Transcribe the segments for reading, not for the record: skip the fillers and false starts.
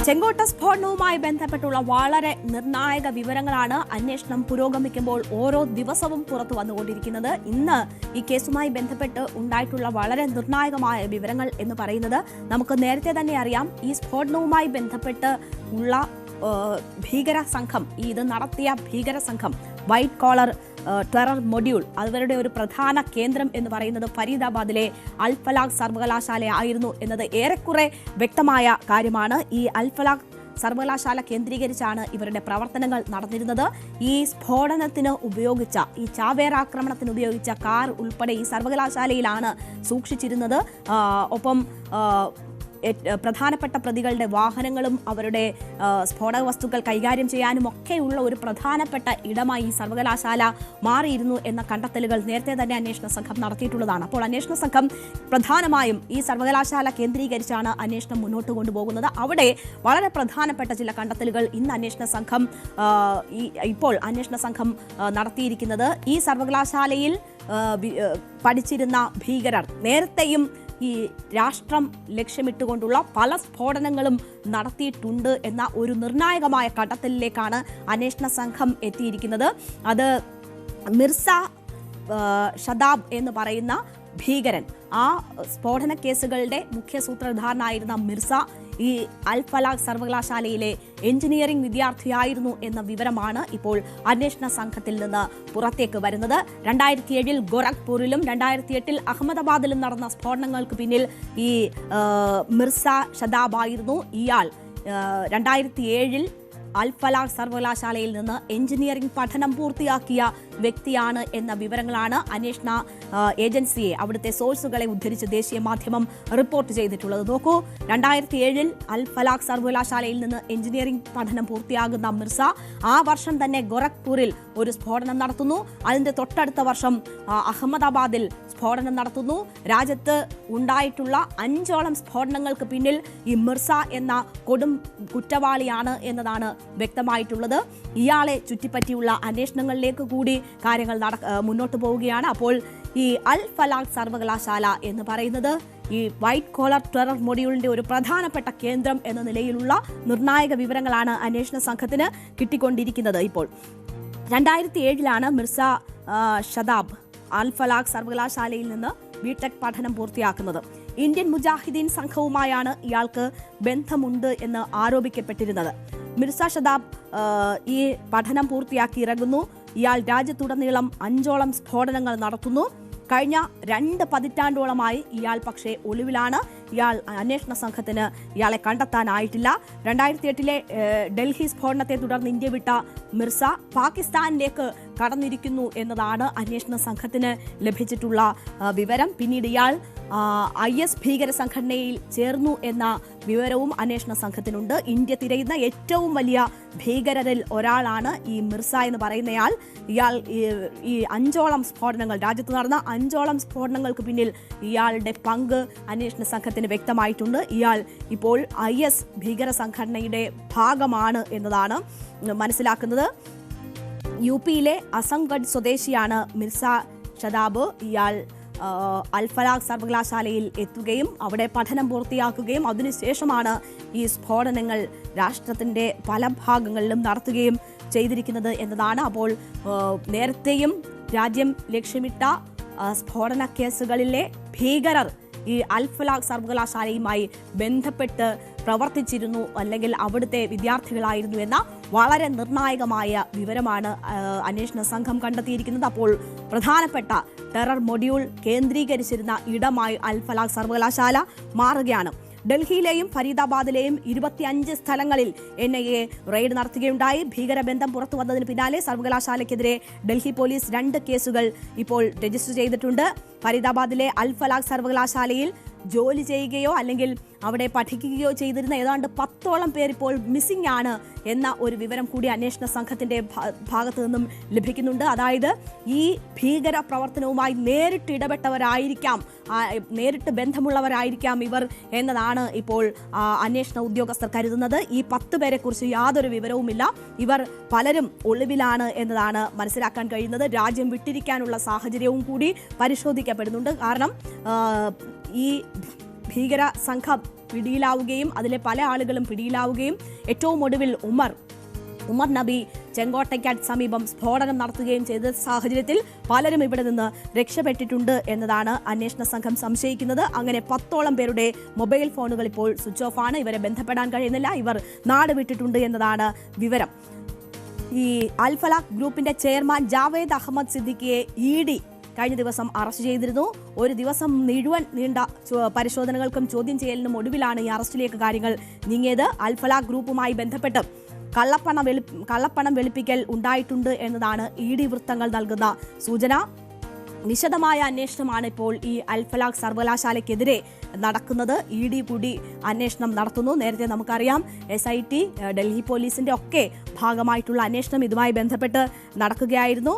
ചെങ്കോട്ട സ്ഫോടനവുമായി ബന്ധപ്പെട്ടുള്ള വളരെ നിർണായക വിവരങ്ങളാണ് അന്വേഷണം പുരോഗമിക്കുമ്പോൾ ഓരോ ദിവസവും പുറത്തു വന്നുകൊണ്ടിരിക്കുന്നത്. ഇന്ന് ഈ കേസുമായി ബന്ധപ്പെട്ട് ഉണ്ടായിട്ടുള്ള വളരെ നിർണായകമായ വിവരങ്ങൾ എന്ന് പറയുന്നത് നമുക്ക് നേരത്തെ തന്നെ അറിയാം. ഈ സ്ഫോടനവുമായി ബന്ധപ്പെട്ട് ഉള്ള ഭീകര സംഘം, ഇത് നടത്തിയ ഭീകര സംഘം വൈറ്റ് കോളർ ടെറർ മൊഡ്യൂൾ, അവരുടെ ഒരു പ്രധാന കേന്ദ്രം എന്ന് പറയുന്നത് ഫരീദാബാദിലെ അൽ ഫലാഹ് സർവകലാശാല ആയിരുന്നു എന്നത് ഏറെക്കുറെ വ്യക്തമായ കാര്യമാണ്. ഈ അൽ ഫലാഹ് സർവകലാശാല കേന്ദ്രീകരിച്ചാണ് ഇവരുടെ പ്രവർത്തനങ്ങൾ നടന്നിരുന്നത്. ഈ സ്ഫോടനത്തിന് ഉപയോഗിച്ച, ഈ ചാവേർ ആക്രമണത്തിന് ഉപയോഗിച്ച കാർ ഉൾപ്പെടെ ഈ സർവകലാശാലയിലാണ് സൂക്ഷിച്ചിരുന്നത്. ഒപ്പം പ്രധാനപ്പെട്ട പ്രതികളുടെ വാഹനങ്ങളും അവരുടെ സ്ഫോടക വസ്തുക്കൾ കൈകാര്യം ചെയ്യാനും ഒക്കെയുള്ള ഒരു പ്രധാനപ്പെട്ട ഇടമായി ഈ സർവകലാശാല മാറിയിരുന്നു എന്ന കണ്ടെത്തലുകൾ നേരത്തെ തന്നെ അന്വേഷണ സംഘം നടത്തിയിട്ടുള്ളതാണ്. അപ്പോൾ അന്വേഷണ സംഘം പ്രധാനമായും ഈ സർവകലാശാല കേന്ദ്രീകരിച്ചാണ് അന്വേഷണം മുന്നോട്ട് കൊണ്ടുപോകുന്നത്. അവിടെ വളരെ പ്രധാനപ്പെട്ട ചില കണ്ടെത്തലുകൾ ഇന്ന് ഇപ്പോൾ അന്വേഷണ സംഘം നടത്തിയിരിക്കുന്നത്, ഈ സർവകലാശാലയിൽ പഠിച്ചിരുന്ന ഭീകരർ നേരത്തെയും ഈ രാഷ്ട്രം ലക്ഷ്യമിട്ടുകൊണ്ടുള്ള പല സ്ഫോടനങ്ങളും നടത്തിയിട്ടുണ്ട് എന്ന ഒരു നിർണായകമായ കണ്ടെത്തലിലേക്കാണ് അന്വേഷണ സംഘം എത്തിയിരിക്കുന്നത്. അത് മിർസ ഷദാബ് എന്ന് പറയുന്ന ഭീകരൻ, ആ സ്ഫോടന കേസുകളുടെ മുഖ്യ സൂത്രധാരനായിരുന്ന മിർസ ഈ അൽ ഫലാഹ് സർവകലാശാലയിലെ എഞ്ചിനീയറിംഗ് വിദ്യാർത്ഥിയായിരുന്നു എന്ന വിവരമാണ് ഇപ്പോൾ അന്വേഷണ സംഘത്തിൽ നിന്ന് പുറത്തേക്ക് വരുന്നത്. 2007 ഗോരഖ്പൂരിലും 2008 അഹമ്മദാബാദിലും നടന്ന സ്ഫോടനങ്ങൾക്ക് പിന്നിൽ ഈ മിർസ ഷദാബ് ആയിരുന്നു. ഇയാൾ 2007 അൽ ഫലാഹ് സർവകലാശാലയിൽ നിന്ന് എഞ്ചിനീയറിംഗ് പഠനം പൂർത്തിയാക്കിയ വ്യക്തിയാണ് എന്ന വിവരങ്ങളാണ് അന്വേഷണ ഏജൻസിയെ, അവിടുത്തെ സോഴ്സുകളെ ഉദ്ധരിച്ച് ദേശീയ മാധ്യമം റിപ്പോർട്ട് ചെയ്തിട്ടുള്ളത്. നോക്കൂ, 2007 അൽ ഫലാഹ് സർവകലാശാലയിൽ നിന്ന് എഞ്ചിനീയറിംഗ് പഠനം പൂർത്തിയാകുന്ന മിർസ ആ വർഷം തന്നെ ഗോരഖ്പൂരിൽ ഒരു സ്ഫോടനം നടത്തുന്നു. അതിന്റെ തൊട്ടടുത്ത വർഷം അഹമ്മദാബാദിൽ സ്ഫോടനം നടത്തുന്നു. രാജ്യത്ത് ഉണ്ടായിട്ടുള്ള 5ഓളം സ്ഫോടനങ്ങൾക്ക് പിന്നിൽ ഈ മിർസ എന്ന കൊടും കുറ്റവാളിയാണ് എന്നതാണ് വ്യക്തമായിട്ടുള്ളത്. ഇയാളെ ചുറ്റിപ്പറ്റിയുള്ള അന്വേഷണങ്ങളിലേക്ക് കൂടി കാര്യങ്ങൾ മുന്നോട്ട് പോവുകയാണ്. അപ്പോൾ ഈ അൽ ഫലാഹ് സർവകലാശാല എന്ന് പറയുന്നത് ഈ വൈറ്റ് കോളർ ടെറർ മൊഡ്യൂളിന്റെ ഒരു പ്രധാനപ്പെട്ട കേന്ദ്രം എന്ന നിലയിലുള്ള നിർണായക വിവരങ്ങളാണ് അന്വേഷണ സംഘത്തിന് കിട്ടിക്കൊണ്ടിരിക്കുന്നത്. ഇപ്പോൾ 2007 മിർസ ഷദാബ് അൽ ഫലാഹ് സർവകലാശാലയിൽ നിന്ന് ബിടെക് പഠനം പൂർത്തിയാക്കുന്നത്. ഇന്ത്യൻ മുജാഹിദീൻ സംഘവുമായാണ് ഇയാൾക്ക് ബന്ധമുണ്ട് എന്ന് ആരോപിക്കപ്പെട്ടിരുന്നത്. മിർസ ഷദാബ് ഈ പഠനം പൂർത്തിയാക്കി ഇറങ്ങുന്നു. ഇയാൾ രാജ്യത്തുടനീളം 5ഓളം സ്ഫോടനങ്ങൾ നടത്തുന്നു. കഴിഞ്ഞ 2 പതിറ്റാണ്ടോളമായി ഇയാൾ പക്ഷേ ഒളിവിലാണ്. ഇയാൾ അന്വേഷണ സംഘത്തിന് ഇയാളെ കണ്ടെത്താനായിട്ടില്ല. 2008 ഡൽഹി സ്ഫോടനത്തെ തുടർന്ന് ഇന്ത്യ വിട്ട മിർസ പാകിസ്ഥാനിലേക്ക് കടന്നിരിക്കുന്നു എന്നതാണ് അന്വേഷണ സംഘത്തിന് ലഭിച്ചിട്ടുള്ള വിവരം. പിന്നീട് ഇയാൾ IS ഭീകര സംഘടനയിൽ ചേർന്നു എന്ന വിവരവും അന്വേഷണ സംഘത്തിനുണ്ട്. ഇന്ത്യ തിരയുന്ന ഏറ്റവും വലിയ ഭീകരരിൽ ഒരാളാണ് ഈ മിർസ എന്ന് പറയുന്നയാൾ. ഇയാൾ ഈ 5ഓളം സ്ഫോടനങ്ങൾ, രാജ്യത്ത് നടന്ന 5ഓളം സ്ഫോടനങ്ങൾക്ക് പിന്നിൽ ഇയാളുടെ പങ്ക് അന്വേഷണ സംഘത്തിന് വ്യക്തമായിട്ടുണ്ട്. ഇയാൾ ഇപ്പോൾ IS ഭീകര സംഘടനയുടെ ഭാഗമാണ് എന്നതാണ് മനസ്സിലാക്കുന്നത്. UPയിലെ അസംഗഡ് സ്വദേശിയാണ് മിർസ ഷദാബ്. ഇയാൾ അൽ ഫലാഹ് സർവകലാശാലയിൽ എത്തുകയും അവിടെ പഠനം പൂർത്തിയാക്കുകയും അതിനുശേഷമാണ് ഈ സ്ഫോടനങ്ങൾ രാഷ്ട്രത്തിൻ്റെ പല ഭാഗങ്ങളിലും നടത്തുകയും ചെയ്തിരിക്കുന്നത് എന്നതാണ്. അപ്പോൾ നേരത്തെയും രാജ്യം ലക്ഷ്യമിട്ട സ്ഫോടന കേസുകളിലെ ഭീകരർ ഈ അൽ ഫലാഹ് സർവകലാശാലയുമായി ബന്ധപ്പെട്ട് പ്രവർത്തിച്ചിരുന്നു, അല്ലെങ്കിൽ അവിടുത്തെ വിദ്യാർത്ഥികളായിരുന്നു എന്ന വളരെ നിർണായകമായ വിവരമാണ് അന്വേഷണ സംഘം കണ്ടെത്തിയിരിക്കുന്നത്. അപ്പോൾ പ്രധാനപ്പെട്ട ടെറർ മൊഡ്യൂൾ കേന്ദ്രീകരിച്ചിരുന്ന ഇടമായി അൽ ഫലാഹ് സർവകലാശാല മാറുകയാണ്. ഡൽഹിയിലെയും ഫരീദാബാദിലെയും 25 സ്ഥലങ്ങളിൽ NIA റെയ്ഡ് നടത്തുകയുണ്ടായി. ഭീകരബന്ധം പുറത്തു വന്നതിന് പിന്നാലെ സർവകലാശാലയ്ക്കെതിരെ ഡൽഹി പോലീസ് 2 കേസുകൾ ഇപ്പോൾ രജിസ്റ്റർ ചെയ്തിട്ടുണ്ട്. ഫരീദാബാദിലെ അൽ ഫലാഹ് സർവകലാശാലയിൽ ജോലി ചെയ്യുകയോ അല്ലെങ്കിൽ അവിടെ പഠിക്കുകയോ ചെയ്തിരുന്ന ഏതാണ്ട് 10ഓളം പേർ ഇപ്പോൾ മിസ്സിംഗ് ആണ് എന്ന ഒരു വിവരം കൂടി അന്വേഷണ സംഘത്തിന്റെ ഭാഗത്തു നിന്നും ലഭിക്കുന്നുണ്ട്. അതായത് ഈ ഭീകര പ്രവർത്തനവുമായി നേരിട്ട് ഇടപെട്ടവരായിരിക്കാം, നേരിട്ട് ബന്ധമുള്ളവരായിരിക്കാം ഇവർ എന്നതാണ് ഇപ്പോൾ അന്വേഷണ ഉദ്യോഗസ്ഥർ കരുതുന്നത്. ഈ 10 പേരെ കുറിച്ച് യാതൊരു വിവരവുമില്ല. ഇവർ പലരും ഒളിവിലാണ് എന്നതാണ് മനസ്സിലാക്കാൻ കഴിയുന്നത്. രാജ്യം വിട്ടിരിക്കാനുള്ള സാഹചര്യവും കൂടി പരിശോധിക്കപ്പെടുന്നുണ്ട്. കാരണം ഈ ഭീകര സംഘം പിടിയിലാവുകയും അതിലെ പല ആളുകളും പിടിയിലാവുകയും ഏറ്റവും ഒടുവിൽ ഉമർ നബി ചെങ്കോട്ടയ്ക്ക് സമീപം സ്ഫോടനം നടത്തുകയും ചെയ്ത സാഹചര്യത്തിൽ പലരും ഇവിടെ നിന്ന് രക്ഷപ്പെട്ടിട്ടുണ്ട് എന്നതാണ് അന്വേഷണ സംഘം സംശയിക്കുന്നത്. അങ്ങനെ 10ഓളം പേരുടെ മൊബൈൽ ഫോണുകൾ ഇപ്പോൾ സ്വിച്ച് ഓഫ് ആണ്. ഇവരെ ബന്ധപ്പെടാൻ കഴിയുന്നില്ല. ഇവർ നാട് വിട്ടിട്ടുണ്ട് എന്നതാണ് വിവരം. ഈ അൽ ഫലാഹ് ഗ്രൂപ്പിന്റെ ചെയർമാൻ ജാവേദ് അഹമ്മദ് സിദ്ദിഖിയെ ED കഴിഞ്ഞ ദിവസം അറസ്റ്റ് ചെയ്തിരുന്നു. ഒരു ദിവസം മുഴുവൻ നീണ്ട പരിശോധനകൾക്കും ചോദ്യം ചെയ്യലിനും ഒടുവിലാണ് ഈ അറസ്റ്റിലേക്ക് കാര്യങ്ങൾ നീങ്ങിയത്. അൽ ഫലാഹ് ഗ്രൂപ്പുമായി ബന്ധപ്പെട്ട് കള്ളപ്പണം വെളുപ്പിക്കൽ ഉണ്ടായിട്ടുണ്ട് എന്നതാണ് ED വൃത്തങ്ങൾ നൽകുന്ന സൂചന. വിശദമായ അന്വേഷണമാണ് ഇപ്പോൾ ഈ അൽ ഫലാഹ് സർവകലാശാലയ്ക്കെതിരെ നടക്കുന്നത്. ED കൂടി അന്വേഷണം നടത്തുന്നു. നേരത്തെ നമുക്കറിയാം SIT, ഡൽഹി പോലീസിന്റെ ഒക്കെ ഭാഗമായിട്ടുള്ള അന്വേഷണം ഇതുമായി ബന്ധപ്പെട്ട് നടക്കുകയായിരുന്നു.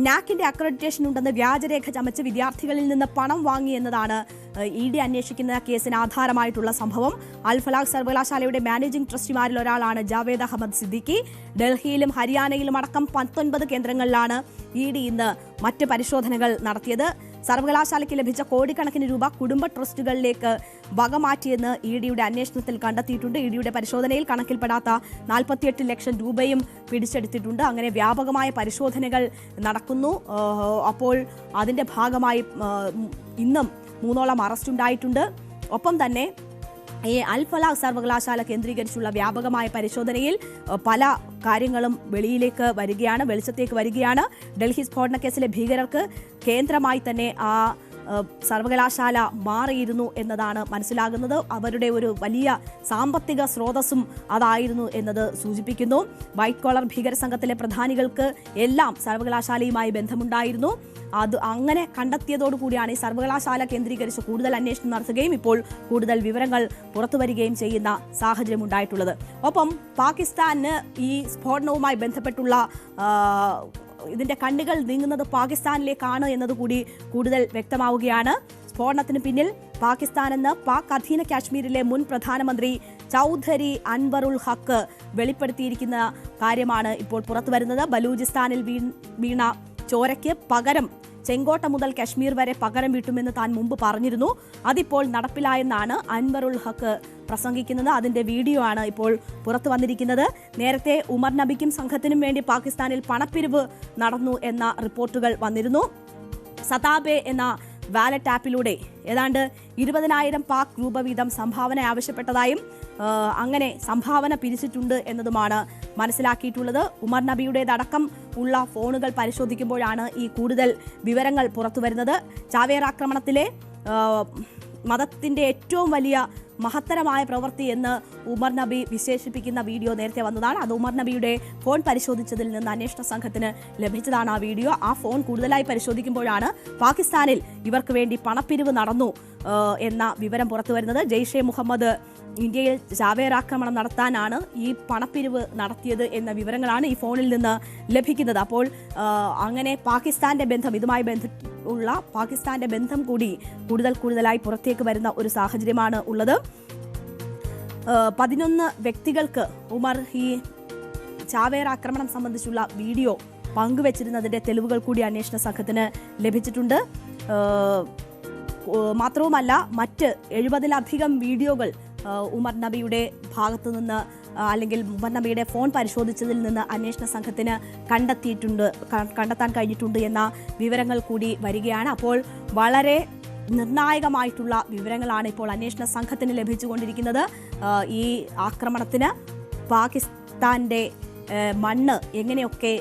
നാക്കിന്റെ അക്രഡിറ്റേഷൻ ഉണ്ടെന്ന് വ്യാജരേഖ ചമച്ച് വിദ്യാർത്ഥികളിൽ നിന്ന് പണം വാങ്ങി എന്നതാണ് ED അന്വേഷിക്കുന്ന കേസിന് ആധാരമായിട്ടുള്ള സംഭവം. അൽ ഫലാഹ് സർവകലാശാലയുടെ മാനേജിംഗ് ട്രസ്റ്റിമാരിൽ ഒരാളാണ് ജാവേദ് അഹമ്മദ് സിദ്ദിഖി. ഡൽഹിയിലും ഹരിയാനയിലും അടക്കം 19 കേന്ദ്രങ്ങളിലാണ് ED ഇന്ന് മറ്റ് പരിശോധനകൾ നടത്തിയത്. സർവകലാശാലയ്ക്ക് ലഭിച്ച കോടിക്കണക്കിന് രൂപ കുടുംബ ട്രസ്റ്റുകളിലേക്ക് വകമാറ്റിയെന്ന് EDയുടെ അന്വേഷണത്തിൽ കണ്ടെത്തിയിട്ടുണ്ട്. EDയുടെ പരിശോധനയിൽ കണക്കിൽപ്പെടാത്ത 48 ലക്ഷം രൂപയും പിടിച്ചെടുത്തിട്ടുണ്ട്. അങ്ങനെ വ്യാപകമായ പരിശോധനകൾ നടക്കുന്നു. അപ്പോൾ അതിന്റെ ഭാഗമായി ഇന്നും 3ഓളം അറസ്റ്റ് ഉണ്ടായിട്ടുണ്ട്. ഒപ്പം തന്നെ ഈ അൽ ഫലാഹ് സർവകലാശാല കേന്ദ്രീകരിച്ചുള്ള വ്യാപകമായ പരിശോധനയിൽ പല കാര്യങ്ങളും വെളിച്ചത്തേക്ക് വരികയാണ്. ഡൽഹി സ്ഫോടന കേസിലെ ഭീകരർക്ക് കേന്ദ്രമായി തന്നെ ആ സർവകലാശാല മാറിയിരുന്നു എന്നതാണ് മനസ്സിലാകുന്നത്. അവരുടെ ഒരു വലിയ സാമ്പത്തിക സ്രോതസ്സും അതായിരുന്നു എന്നത് സൂചിപ്പിക്കുന്നു. വൈറ്റ് കോളർ ഭീകര സംഘത്തിലെ പ്രധാനികൾക്ക് എല്ലാം സർവകലാശാലയുമായി ബന്ധമുണ്ടായിരുന്നു. അത് അങ്ങനെ കണ്ടെത്തിയതോടുകൂടിയാണ് ഈ സർവകലാശാല കേന്ദ്രീകരിച്ച് കൂടുതൽ അന്വേഷണം നടത്തുകയും ഇപ്പോൾ കൂടുതൽ വിവരങ്ങൾ പുറത്തുവരികയും ചെയ്യുന്ന സാഹചര്യം ഉണ്ടായിട്ടുള്ളത്. ഒപ്പം പാകിസ്ഥാന് ഈ സ്ഫോടനവുമായി ബന്ധപ്പെട്ടുള്ള ഇതിന്റെ കണ്ണുകൾ നീങ്ങുന്നത് പാകിസ്ഥാനിലേക്കാണ് എന്നതുകൂടി കൂടുതൽ വ്യക്തമാവുകയാണ്. സ്ഫോടനത്തിന് പിന്നിൽ പാകിസ്ഥാനെന്ന് പാക് അധീന കാശ്മീരിലെ മുൻ പ്രധാനമന്ത്രി ചൗധരി അൻവറുൽ ഹക്ക് വെളിപ്പെടുത്തിയിരിക്കുന്ന കാര്യമാണ് ഇപ്പോൾ പുറത്തുവരുന്നത്. ബലൂചിസ്ഥാനിൽ വീണ ചോരയ്ക്ക് പകരം ചെങ്കോട്ട മുതൽ കശ്മീർ വരെ പകരം വീട്ടുമെന്ന് താൻ മുമ്പ് പറഞ്ഞിരുന്നു. അതിപ്പോൾ നടപ്പിലായെന്നാണ് അൻവറുൽ ഹക്ക് പ്രസംഗിക്കുന്നത്. അതിന്റെ വീഡിയോ ആണ് ഇപ്പോൾ പുറത്തു വന്നിരിക്കുന്നത്. നേരത്തെ ഉമർ നബിക്കും സംഘത്തിനും വേണ്ടി പാകിസ്ഥാനിൽ പണപ്പിരിവ് നടന്നു എന്ന റിപ്പോർട്ടുകൾ വന്നിരുന്നു. സതാബെ എന്ന വാലറ്റ് ആപ്പിലൂടെ ഏതാണ്ട് 20,000 പാക് രൂപ വീതം സംഭാവന ആവശ്യപ്പെട്ടതായും അങ്ങനെ സംഭാവന പിരിച്ചിട്ടുണ്ട് എന്നതുമാണ് മനസ്സിലാക്കിയിട്ടുള്ളത്. ഉമർ നബിയുടേതടക്കം ഉള്ള ഫോണുകൾ പരിശോധിക്കുമ്പോഴാണ് ഈ കൂടുതൽ വിവരങ്ങൾ പുറത്തുവരുന്നത്. ചാവേർ ആക്രമണത്തിലെ മതത്തിന്റെ ഏറ്റവും വലിയ മഹത്തരമായ പ്രവൃത്തി എന്ന് ഉമർ നബി വിശേഷിപ്പിക്കുന്ന വീഡിയോ നേരത്തെ വന്നതാണ്. അത് ഉമർ നബിയുടെ ഫോൺ പരിശോധിച്ചതിൽ നിന്ന് അന്വേഷണ സംഘത്തിന് ലഭിച്ചതാണ് ആ വീഡിയോ. ആ ഫോൺ കൂടുതലായി പരിശോധിക്കുമ്പോഴാണ് പാകിസ്ഥാനിൽ ഇവർക്ക് വേണ്ടി പണപ്പിരിവ് നടന്നു എന്ന വിവരം പുറത്തുവരുന്നത്. ജെയ്ഷെ മുഹമ്മദ് ഇന്ത്യയിൽ ചാവേർ ആക്രമണം നടത്താനാണ് ഈ പണപ്പിരിവ് നടത്തിയത് എന്ന വിവരങ്ങളാണ് ഈ ഫോണിൽ നിന്ന് ലഭിക്കുന്നത്. അപ്പോൾ അങ്ങനെ പാകിസ്ഥാന്റെ ബന്ധം ഇതുമായി ഉള്ള പാകിസ്ഥാന്റെ ബന്ധം കൂടി കൂടുതലായി പുറത്തേക്ക് വരുന്ന ഒരു സാഹചര്യമാണ് ഉള്ളത്. 11 വ്യക്തികൾക്ക് ഉമർ ഈ ചാവേർ ആക്രമണം സംബന്ധിച്ചുള്ള വീഡിയോ പങ്കുവച്ചിരുന്നതിന്റെ തെളിവുകൾ കൂടി അന്വേഷണ സംഘത്തിന് ലഭിച്ചിട്ടുണ്ട്. മാത്രവുമല്ല മറ്റ് 70-ലധികം വീഡിയോകൾ ഉമർ നബിയുടെ ഭാഗത്തു നിന്ന് അല്ലെങ്കിൽ ഉമർ നബിയുടെ ഫോൺ പരിശോധിച്ചതിൽ നിന്ന് അന്വേഷണ സംഘത്തിന് കണ്ടെത്താൻ കഴിഞ്ഞിട്ടുണ്ട് എന്ന വിവരങ്ങൾ കൂടി വരികയാണ്. അപ്പോൾ വളരെ നിർണായകമായിട്ടുള്ള വിവരങ്ങളാണ് ഇപ്പോൾ അന്വേഷണ സംഘത്തിന് ലഭിച്ചുകൊണ്ടിരിക്കുന്നത്. ഈ ആക്രമണത്തിന് പാകിസ്ഥാന്റെ മണ്ണ് എങ്ങനെയൊക്കെ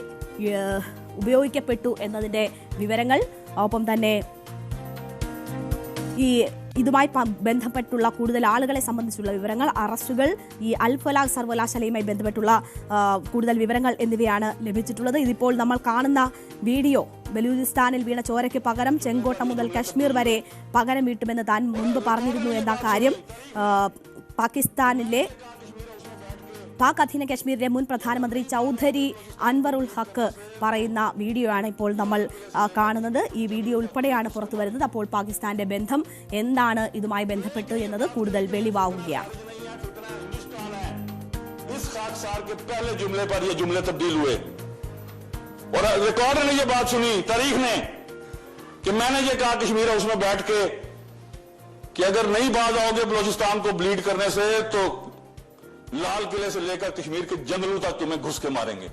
ഉപയോഗിക്കപ്പെട്ടു എന്നതിൻ്റെ വിവരങ്ങൾ, ഒപ്പം തന്നെ ഇതുമായി ബന്ധപ്പെട്ടുള്ള കൂടുതൽ ആളുകളെ സംബന്ധിച്ചുള്ള വിവരങ്ങൾ, അറസ്റ്റുകൾ, ഈ അൽ ഫലാഹ് സർവകലാശാലയുമായി ബന്ധപ്പെട്ടുള്ള കൂടുതൽ വിവരങ്ങൾ എന്നിവയാണ് ലഭിച്ചിട്ടുള്ളത്. ഇതിപ്പോൾ നമ്മൾ കാണുന്ന വീഡിയോ ബലൂചിസ്ഥാനിൽ വീണ ചോരയ്ക്ക് പകരം ചെങ്കോട്ട മുതൽ കശ്മീർ വരെ പകരം വീട്ടുമെന്ന് താൻ മുൻപ് പറഞ്ഞിരുന്നു എന്ന കാര്യം പാക് അധീന കശ്മീരിലെ മുൻ പ്രധാനമന്ത്രി ചൗധരി അൻവറുൽ ഹക്ക് പറയുന്ന വീഡിയോ ആണ് ഇപ്പോൾ നമ്മൾ കാണുന്നത്. ഈ വീഡിയോ ഉൾപ്പെടെയാണ് പുറത്തു വരുന്നത്. അപ്പോൾ പാകിസ്ഥാന്റെ ബന്ധം എന്താണ് ഇതുമായി ബന്ധപ്പെട്ട് എന്നത് കൂടുതൽ വെളിവാകുകയാണ്. और रिकॉर्डर ने ये बात सुनी, तारीख ने, कि मैंने ये कहा कश्मीर हाउस में बैठ के कि अगर नहीं बाज आओगे बलूचिस्तान को ब्लीड करने से तो लाल किले से लेकर कश्मीर के जंगलों तक तुम्हें घुस के मारेंगे।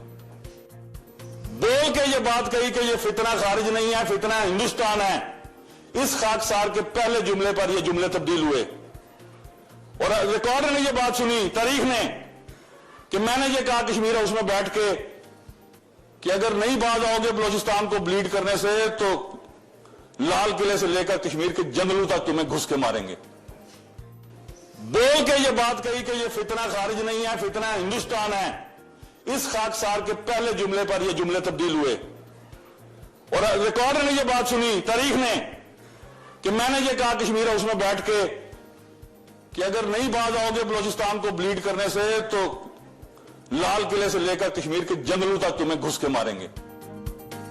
बोल के ये बात कही कि ये फितना खारिज नहीं है, फितना हिंदुस्तान है। इस खाकसार के पहले जुमले पर ये जुमले तब्दील हुए और रिकॉर्डर ने ये बात सुनी, तारीख ने, कि मैंने ये कहा कश्मीर हाउस में बैठ के कि अगर नहीं बाज आओगे बलूचिस्तान को ब्लीड करने से तो लाल किले से लेकर कश्मीर के जंगलों तक तुम्हें घुस के मारेंगे। बोल के ये बात कही कि ये फितना खारिज नहीं है, फितना हिंदुस्तान है। इस खाकसार के पहले जुमले पर ये जुमले तब्दील हुए और रिकॉर्डर ने ये बात सुनी, तारीख ने, कि मैंने ये कहा कश्मीर हाउस में बैठ के कि अगर नहीं बाज आओगे बलूचिस्तान को ब्लीड करने से तो लाल किले से लेकर कश्मीर के जंगलों तक तुम्हें घुस के मारेंगे।